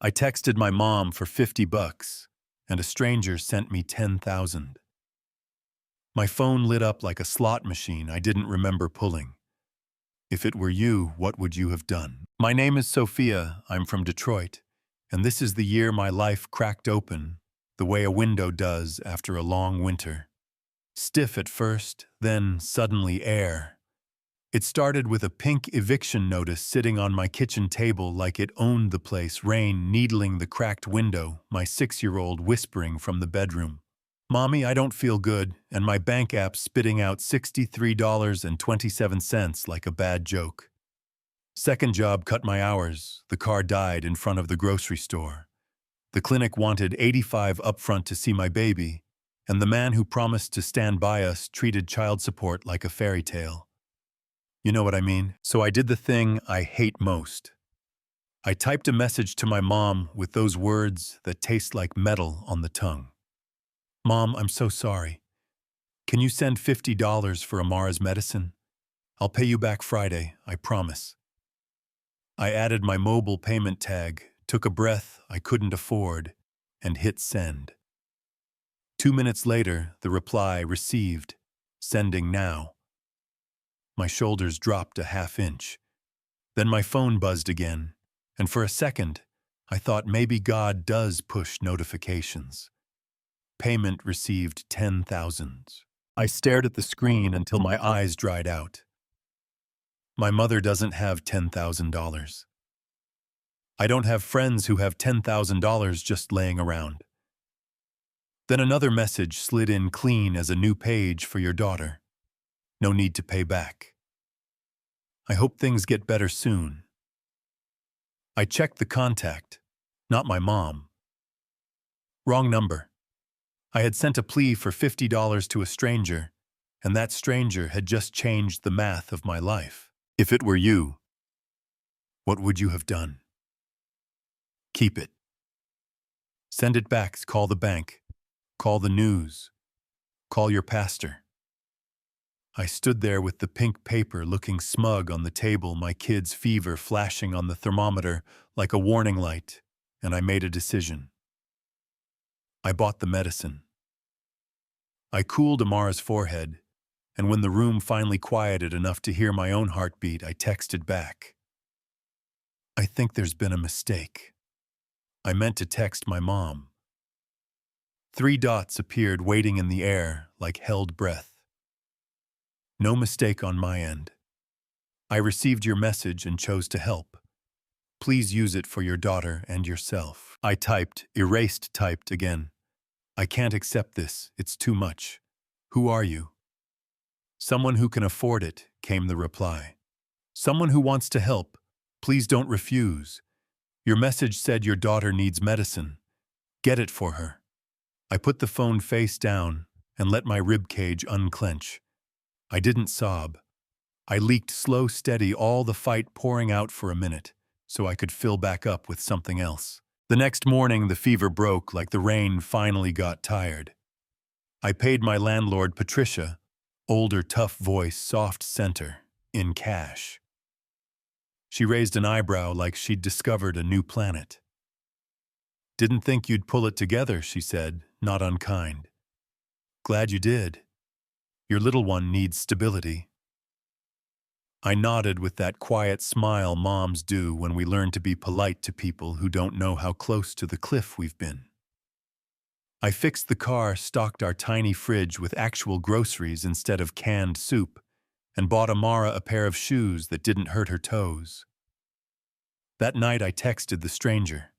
I texted my mom for 50 bucks, and a stranger sent me 10,000. My phone lit up like a slot machine I didn't remember pulling. If it were you, what would you have done? My name is Sophia, I'm from Detroit, and this is the year my life cracked open, the way a window does after a long winter. Stiff at first, then suddenly air. It started with a pink eviction notice sitting on my kitchen table like it owned the place, rain needling the cracked window, my 6-year-old whispering from the bedroom. Mommy, I don't feel good, and my bank app spitting out $63.27 like a bad joke. Second job cut my hours. The car died in front of the grocery store. The clinic wanted $85 upfront to see my baby, and the man who promised to stand by us treated child support like a fairy tale. You know what I mean? So I did the thing I hate most. I typed a message to my mom with those words that taste like metal on the tongue. Mom, I'm so sorry. Can you send $50 for Amara's medicine? I'll pay you back Friday, I promise. I added my mobile payment tag, took a breath I couldn't afford, and hit send. 2 minutes later, the reply received, sending now. My shoulders dropped a half inch. Then my phone buzzed again, and for a second, I thought maybe God does push notifications. Payment received 10,000. I stared at the screen until my eyes dried out. My mother doesn't have $10,000. I don't have friends who have $10,000 just laying around. Then another message slid in clean as a new page for your daughter. No need to pay back. I hope things get better soon. I checked the contact, not my mom. Wrong number. I had sent a plea for $50 to a stranger, and that stranger had just changed the math of my life. If it were you, what would you have done? Keep it. Send it back, call the bank, call the news, call your pastor. I stood there with the pink paper looking smug on the table, my kid's fever flashing on the thermometer like a warning light, and I made a decision. I bought the medicine. I cooled Amara's forehead, and when the room finally quieted enough to hear my own heartbeat, I texted back. I think there's been a mistake. I meant to text my mom. 3 dots appeared waiting in the air like held breath. No mistake on my end. I received your message and chose to help. Please use it for your daughter and yourself. I typed, erased, typed again. I can't accept this, it's too much. Who are you? Someone who can afford it, came the reply. Someone who wants to help. Please don't refuse. Your message said your daughter needs medicine. Get it for her. I put the phone face down and let my ribcage unclench. I didn't sob. I leaked slow, steady, all the fight pouring out for a minute, so I could fill back up with something else. The next morning, the fever broke like the rain finally got tired. I paid my landlord, Patricia, older, tough voice, soft center, in cash. She raised an eyebrow like she'd discovered a new planet. Didn't think you'd pull it together, she said, not unkind. Glad you did. Your little one needs stability. I nodded with that quiet smile moms do when we learn to be polite to people who don't know how close to the cliff we've been. I fixed the car, stocked our tiny fridge with actual groceries instead of canned soup, and bought Amara a pair of shoes that didn't hurt her toes. That night I texted the stranger.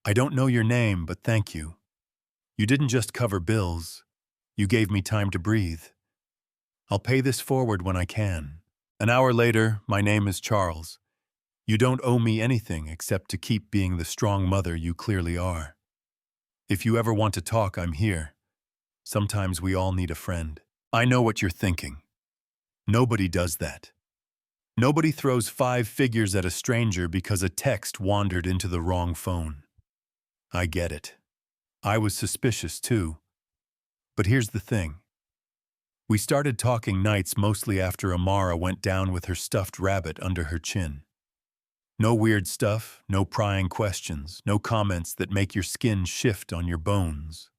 I don't know your name, but thank you. You didn't just cover bills. You gave me time to breathe. I'll pay this forward when I can. An hour later, my name is Charles. You don't owe me anything except to keep being the strong mother you clearly are. If you ever want to talk, I'm here. Sometimes we all need a friend. I know what you're thinking. Nobody does that. Nobody throws 5 figures at a stranger because a text wandered into the wrong phone. I get it. I was suspicious too. But here's the thing. We started talking nights mostly after Amara went down with her stuffed rabbit under her chin. No weird stuff, no prying questions, no comments that make your skin shift on your bones.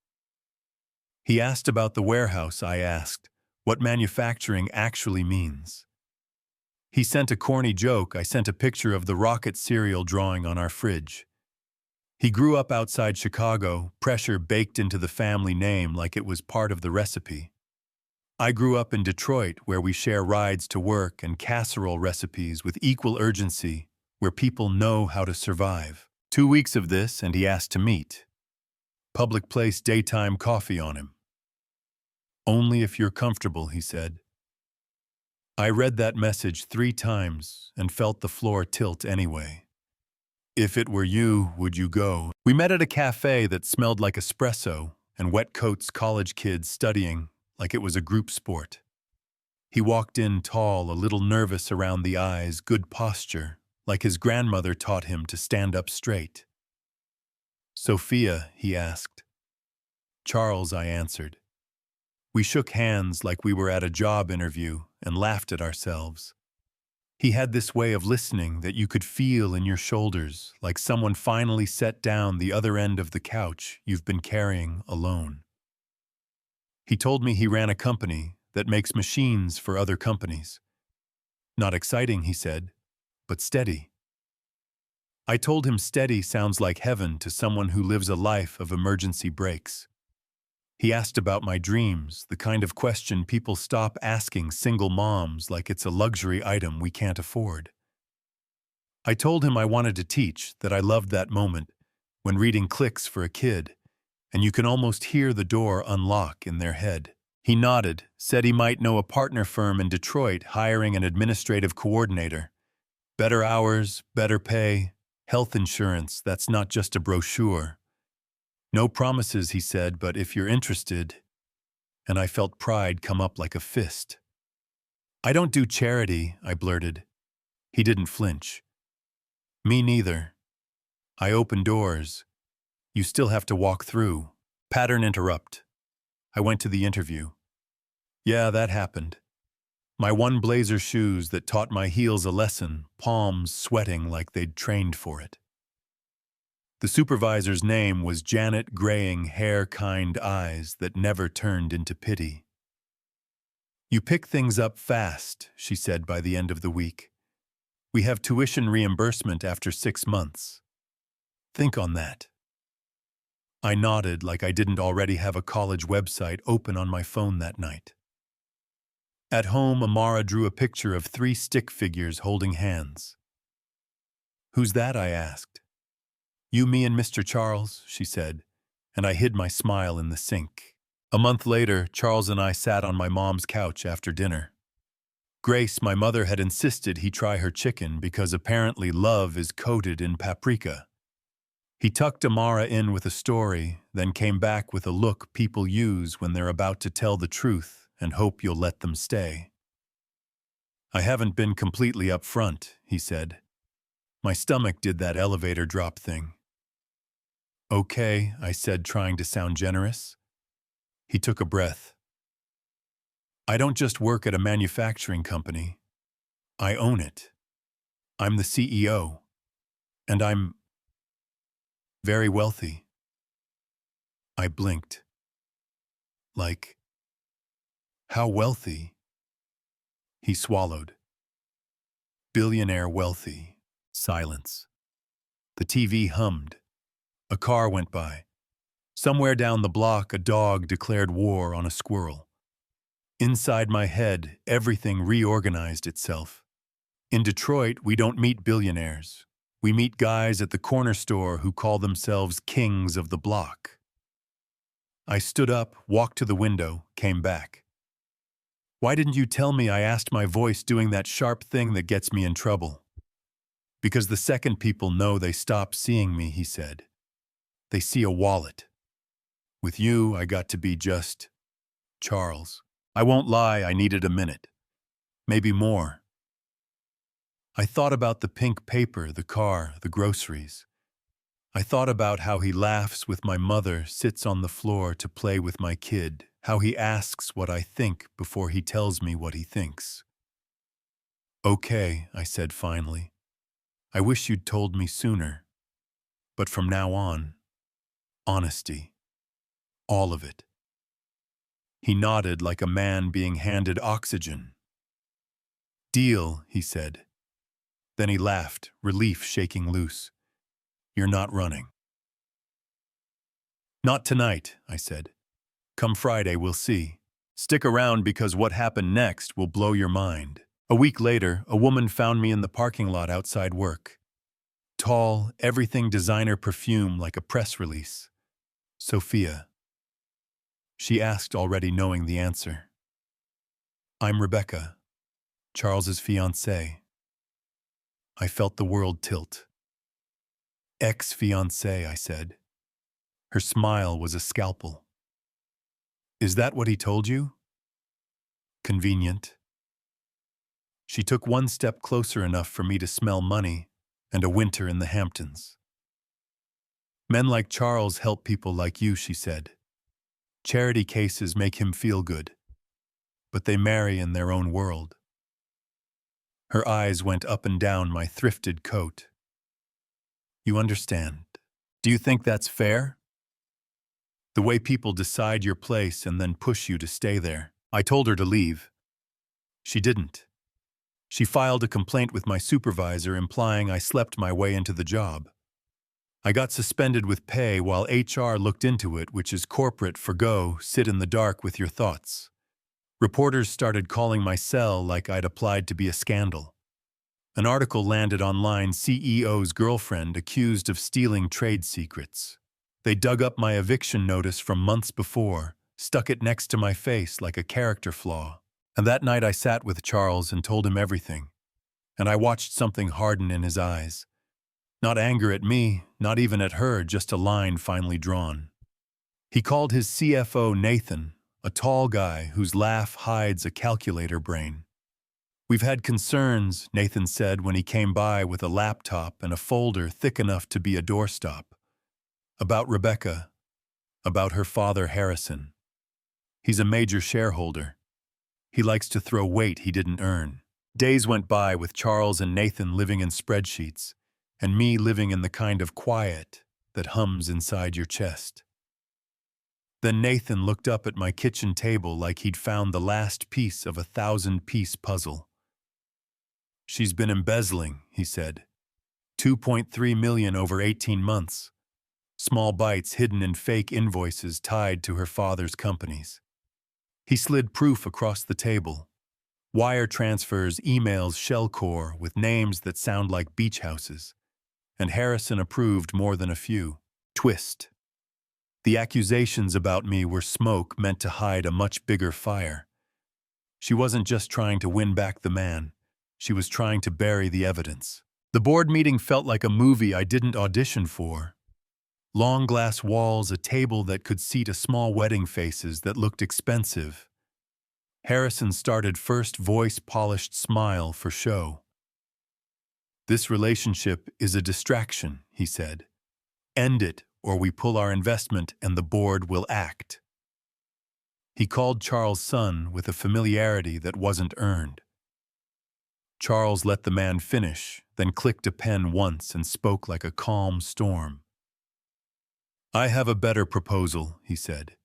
He asked about the warehouse. I asked what manufacturing actually means. He sent a corny joke. I sent a picture of the rocket cereal drawing on our fridge. He grew up outside Chicago, pressure baked into the family name like it was part of the recipe. I grew up in Detroit, where we share rides to work and casserole recipes with equal urgency, where people know how to survive. 2 weeks of this, and he asked to meet. Public place, daytime coffee on him. Only if you're comfortable, he said. I read that message 3 times and felt the floor tilt anyway. If it were you, would you go? We met at a cafe that smelled like espresso and wet coats, college kids studying like it was a group sport. He walked in tall, a little nervous around the eyes, good posture, like his grandmother taught him to stand up straight. Sophia, he asked. Charles, I answered. We shook hands like we were at a job interview and laughed at ourselves. He had this way of listening that you could feel in your shoulders, like someone finally set down the other end of the couch you've been carrying alone. He told me he ran a company that makes machines for other companies. Not exciting, he said, but steady. I told him steady sounds like heaven to someone who lives a life of emergency breaks. He asked about my dreams, the kind of question people stop asking single moms like it's a luxury item we can't afford. I told him I wanted to teach, that I loved that moment when reading clicks for a kid, and you can almost hear the door unlock in their head. He nodded, said he might know a partner firm in Detroit hiring an administrative coordinator. Better hours, better pay, health insurance, that's not just a brochure. No promises, he said, but if you're interested. And I felt pride come up like a fist. I don't do charity, I blurted. He didn't flinch. Me neither. I open doors. You still have to walk through. Pattern interrupt. I went to the interview. Yeah, that happened. My one blazer shoes that taught my heels a lesson, palms sweating like they'd trained for it. The supervisor's name was Janet, graying hair, kind eyes that never turned into pity. You pick things up fast, she said by the end of the week. We have tuition reimbursement after 6 months. Think on that. I nodded like I didn't already have a college website open on my phone that night. At home, Amara drew a picture of 3 stick figures holding hands. Who's that? I asked. You, me, and Mr. Charles, she said, and I hid my smile in the sink. A month later, Charles and I sat on my mom's couch after dinner. Grace, my mother, had insisted he try her chicken because apparently love is coated in paprika. He tucked Amara in with a story, then came back with a look people use when they're about to tell the truth and hope you'll let them stay. I haven't been completely upfront, he said. My stomach did that elevator drop thing. Okay, I said, trying to sound generous. He took a breath. I don't just work at a manufacturing company. I own it. I'm the CEO. And I'm very wealthy. I blinked. Like, how wealthy? He swallowed. Billionaire wealthy. Silence. The TV hummed. A car went by. Somewhere down the block, a dog declared war on a squirrel. Inside my head, everything reorganized itself. In Detroit, we don't meet billionaires. We meet guys at the corner store who call themselves kings of the block. I stood up, walked to the window, came back. Why didn't you tell me? I asked, my voice doing that sharp thing that gets me in trouble. Because the second people know, they stop seeing me, he said. They see a wallet. With you, I got to be just Charles. I won't lie, I needed a minute. Maybe more. I thought about the pink paper, the car, the groceries. I thought about how he laughs with my mother, sits on the floor to play with my kid, how he asks what I think before he tells me what he thinks. Okay, I said finally. I wish you'd told me sooner. But from now on, honesty. All of it. He nodded like a man being handed oxygen. Deal, he said. Then he laughed, relief shaking loose. You're not running. Not tonight, I said. Come Friday, we'll see. Stick around because what happened next will blow your mind. A week later, a woman found me in the parking lot outside work. Tall, everything designer perfume like a press release. Sophia. She asked, already knowing the answer. I'm Rebecca, Charles's fiancée. I felt the world tilt. Ex-fiancée, I said. Her smile was a scalpel. Is that what he told you? Convenient. She took one step closer enough for me to smell money and a winter in the Hamptons. Men like Charles help people like you, she said. Charity cases make him feel good, but they marry in their own world. Her eyes went up and down my thrifted coat. You understand. Do you think that's fair? The way people decide your place and then push you to stay there. I told her to leave. She didn't. She filed a complaint with my supervisor implying I slept my way into the job. I got suspended with pay while HR looked into it, which is corporate forgo, sit in the dark with your thoughts. Reporters started calling my cell like I'd applied to be a scandal. An article landed online, CEO's girlfriend accused of stealing trade secrets. They dug up my eviction notice from months before, stuck it next to my face like a character flaw. And that night I sat with Charles and told him everything. And I watched something harden in his eyes. Not anger at me, not even at her, just a line finally drawn. He called his CFO Nathan, a tall guy whose laugh hides a calculator brain. We've had concerns, Nathan said when he came by with a laptop and a folder thick enough to be a doorstop. About Rebecca, about her father Harrison. He's a major shareholder. He likes to throw weight he didn't earn. Days went by with Charles and Nathan living in spreadsheets, and me living in the kind of quiet that hums inside your chest. Then Nathan looked up at my kitchen table like he'd found the last piece of a 1,000-piece puzzle. She's been embezzling, he said. 2.3 million over 18 months. Small bites hidden in fake invoices tied to her father's companies. He slid proof across the table. Wire transfers, emails, shellcore with names that sound like beach houses. And Harrison approved more than a few. Twist. The accusations about me were smoke meant to hide a much bigger fire. She wasn't just trying to win back the man. She was trying to bury the evidence. The board meeting felt like a movie I didn't audition for. Long glass walls, a table that could seat a small wedding faces that looked expensive. Harrison started first voice-polished smile for show. This relationship is a distraction, he said. End it, or we pull our investment and the board will act. He called Charles' son with a familiarity that wasn't earned. Charles let the man finish, then clicked a pen once and spoke like a calm storm. I have a better proposal, he said.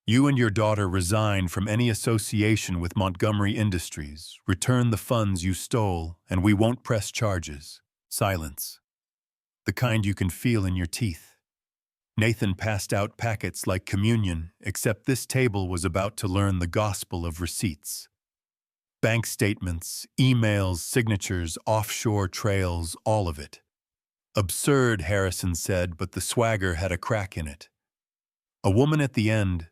You and your daughter resign from any association with Montgomery Industries, return the funds you stole, and we won't press charges. Silence. The kind you can feel in your teeth. Nathan passed out packets like communion, except this table was about to learn the gospel of receipts. Bank statements, emails, signatures, offshore trails, all of it. Absurd, Harrison said, but the swagger had a crack in it. A woman at the end,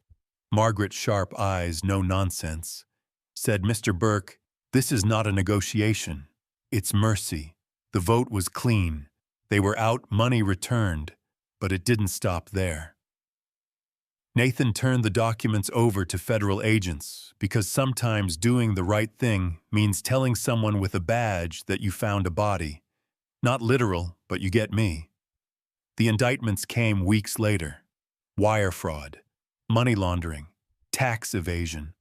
Margaret sharp eyes, no nonsense, said, Mr. Burke, this is not a negotiation. It's mercy. The vote was clean. They were out, money returned, but it didn't stop there. Nathan turned the documents over to federal agents because sometimes doing the right thing means telling someone with a badge that you found a body. Not literal, but you get me. The indictments came weeks later. Wire fraud, money laundering, tax evasion.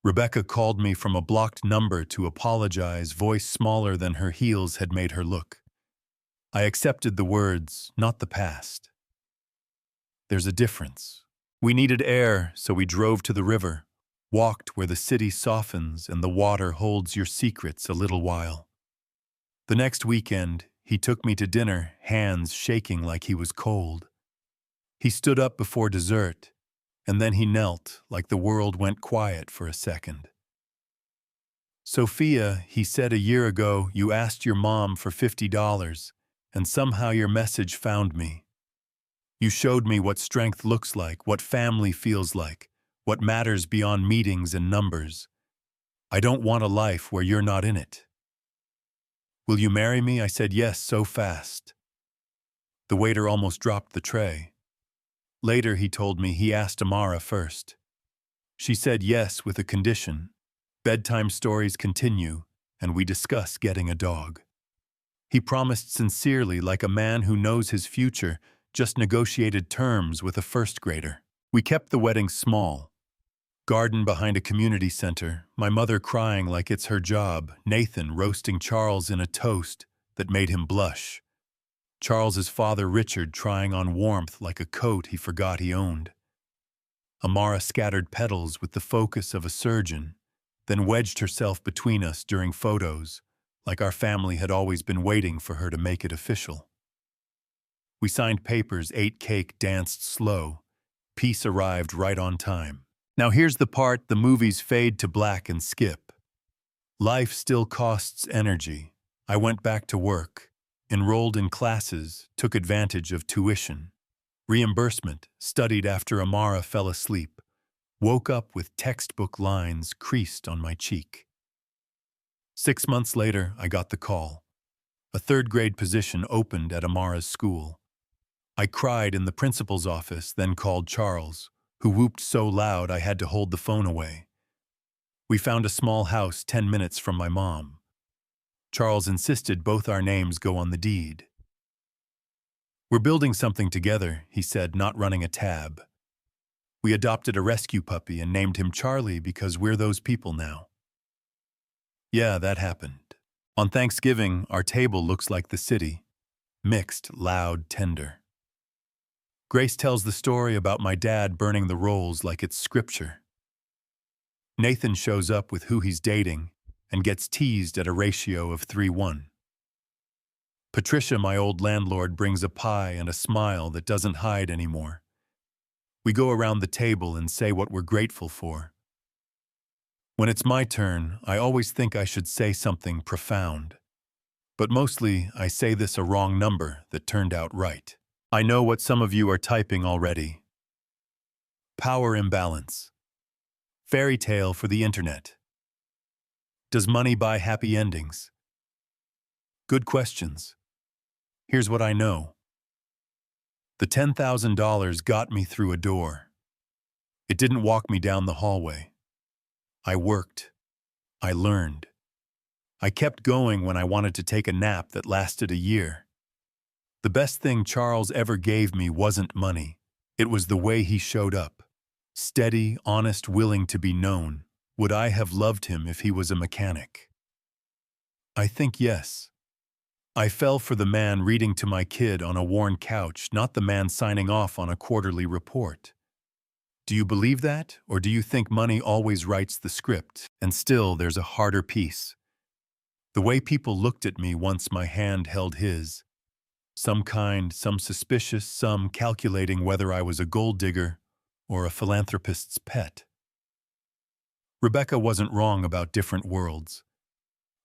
Rebecca called me from a blocked number to apologize, voice smaller than her heels had made her look. I accepted the words, not the past. There's a difference. We needed air, so we drove to the river, walked where the city softens and the water holds your secrets a little while. The next weekend, he took me to dinner, hands shaking like he was cold. He stood up before dessert, and then he knelt like the world went quiet for a second. Sophia, he said a year ago, you asked your mom for $50, and somehow your message found me. You showed me what strength looks like, what family feels like, what matters beyond meetings and numbers. I don't want a life where you're not in it. Will you marry me? I said yes so fast. The waiter almost dropped the tray. Later, he told me he asked Amara first. She said yes with a condition. Bedtime stories continue, and we discuss getting a dog. He promised sincerely, like a man who knows his future, just negotiated terms with a first grader. We kept the wedding small. Garden behind a community center, my mother crying like it's her job, Nathan roasting Charles in a toast that made him blush. Charles's father Richard trying on warmth like a coat he forgot he owned. Amara scattered petals with the focus of a surgeon, then wedged herself between us during photos, like our family had always been waiting for her to make it official. We signed papers, ate cake, danced slow. Peace arrived right on time. Now here's the part the movies fade to black and skip. Life still costs energy. I went back to work, enrolled in classes, took advantage of tuition. Reimbursement, studied after Amara fell asleep. Woke up with textbook lines creased on my cheek. 6 months later, I got the call. A third-grade position opened at Amara's school. I cried in the principal's office, then called Charles, who whooped so loud I had to hold the phone away. We found a small house 10 minutes from my mom. Charles insisted both our names go on the deed. We're building something together, he said, not running a tab. We adopted a rescue puppy and named him Charlie because we're those people now. Yeah, that happened. On Thanksgiving, our table looks like the city. Mixed, loud, tender. Grace tells the story about my dad burning the rolls like it's scripture. Nathan shows up with who he's dating and gets teased at a ratio of 3:1. Patricia, my old landlord, brings a pie and a smile that doesn't hide anymore. We go around the table and say what we're grateful for. When it's my turn, I always think I should say something profound. But mostly, I say this a wrong number that turned out right. I know what some of you are typing already. Power imbalance. Fairy tale for the internet. Does money buy happy endings? Good questions. Here's what I know. The $10,000 got me through a door. It didn't walk me down the hallway. I worked. I learned. I kept going when I wanted to take a nap that lasted a year. The best thing Charles ever gave me wasn't money. It was the way he showed up. Steady, honest, willing to be known. Would I have loved him if he was a mechanic? I think yes. I fell for the man reading to my kid on a worn couch, not the man signing off on a quarterly report. Do you believe that, or do you think money always writes the script, and still there's a harder piece? The way people looked at me once my hand held his. Some kind, some suspicious, some calculating whether I was a gold digger or a philanthropist's pet. Rebecca wasn't wrong about different worlds.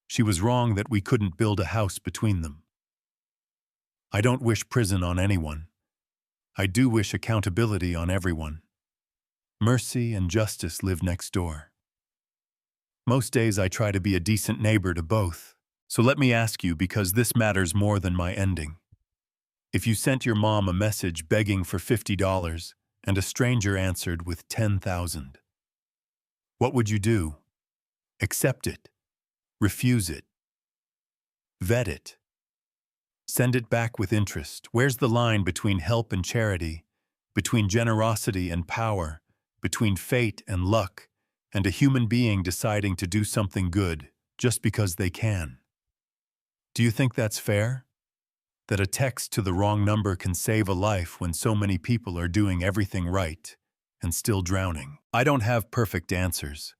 She was wrong that we couldn't build a house between them. I don't wish prison on anyone. I do wish accountability on everyone. Mercy and justice live next door. Most days I try to be a decent neighbor to both. So let me ask you, because this matters more than my ending. If you sent your mom a message begging for $50 and a stranger answered with $10,000, what would you do? Accept it. Refuse it. Vet it. Send it back with interest. Where's the line between help and charity, between generosity and power, between fate and luck, and a human being deciding to do something good just because they can? Do you think that's fair? That a text to the wrong number can save a life when so many people are doing everything right and still drowning. I don't have perfect answers.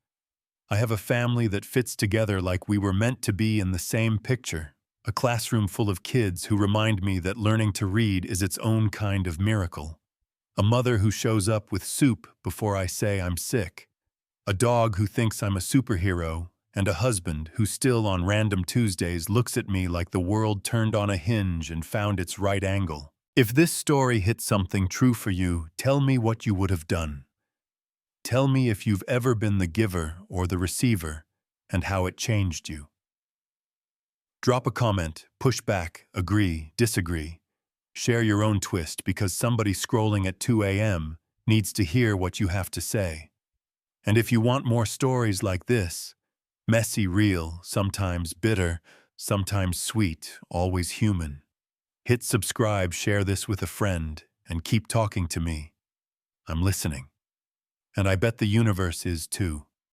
I have a family that fits together like we were meant to be in the same picture. A classroom full of kids who remind me that learning to read is its own kind of miracle. A mother who shows up with soup before I say I'm sick. A dog who thinks I'm a superhero, and a husband who still on random Tuesdays looks at me like the world turned on a hinge and found its right angle. If this story hit something true for you, tell me what you would have done. Tell me if you've ever been the giver or the receiver, and how it changed you. Drop a comment, push back, agree, disagree. Share your own twist because somebody scrolling at 2 a.m. needs to hear what you have to say. And if you want more stories like this, messy, real, sometimes bitter, sometimes sweet, always human, hit subscribe, share this with a friend, and keep talking to me. I'm listening. And I bet the universe is too.